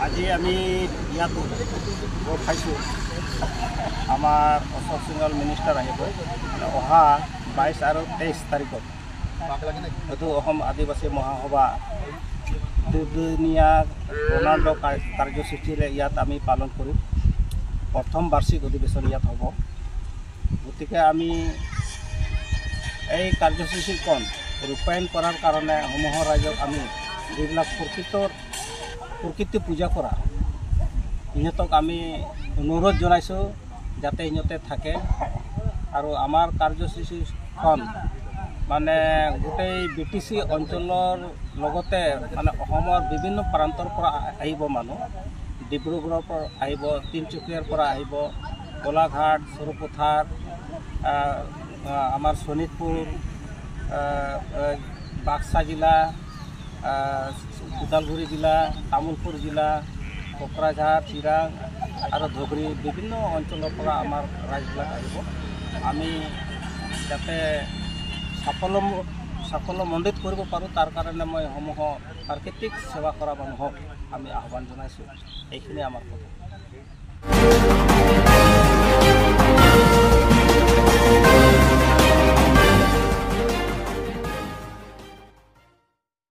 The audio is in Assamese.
আজি আমি ইয়াত ভোট খাইছোঁ আমাৰ অশোক সিংহল মিনিষ্টাৰ আহিব অহা 22 আৰু 23 তাৰিখত এইটো অসম আদিবাসী মহাসভা দুদিনীয়া পূৰ্ণাংগ কাৰ্যসূচীৰে ইয়াত আমি পালন কৰিম। প্ৰথম বাৰ্ষিক অধিৱেশন ইয়াত হ'ব। গতিকে আমি এই কাৰ্যসূচীখন ৰূপায়ণ কৰাৰ কাৰণে সমূহৰ ৰাইজক আমি যিবিলাক প্ৰকৃতি পূজা কৰা ইহঁতক আমি অনুৰোধ জনাইছোঁ যাতে ইহঁতে থাকে আৰু আমাৰ কাৰ্যসূচীখন মানে গোটেই BTC অঞ্চলৰ লগতে মানে অসমৰ বিভিন্ন প্ৰান্তৰ পৰা আহিব মানুহ। ডিব্ৰুগড়ৰ পৰা আহিব, তিনিচুকীয়াৰ পৰা আহিব, গোলাঘাট, সৰুপথাৰ, আমাৰ শোণিতপুৰ, বাক্সা জিলা, ওদালগুৰি জিলা, তামুলপুৰ জিলা, কোকৰাঝাৰ, চিৰাং আৰু ধুবুৰী বিভিন্ন অঞ্চলৰ পৰা আমাৰ ৰাইজবিলাক আহিব। আমি যাতে সাফল্যমণ্ডিত কৰিব পাৰোঁ তাৰ কাৰণে মই সমূহ প্ৰাকৃতিক সেৱা কৰা মানুহক আমি আহ্বান জনাইছোঁ। এইখিনি আমাৰ কথা।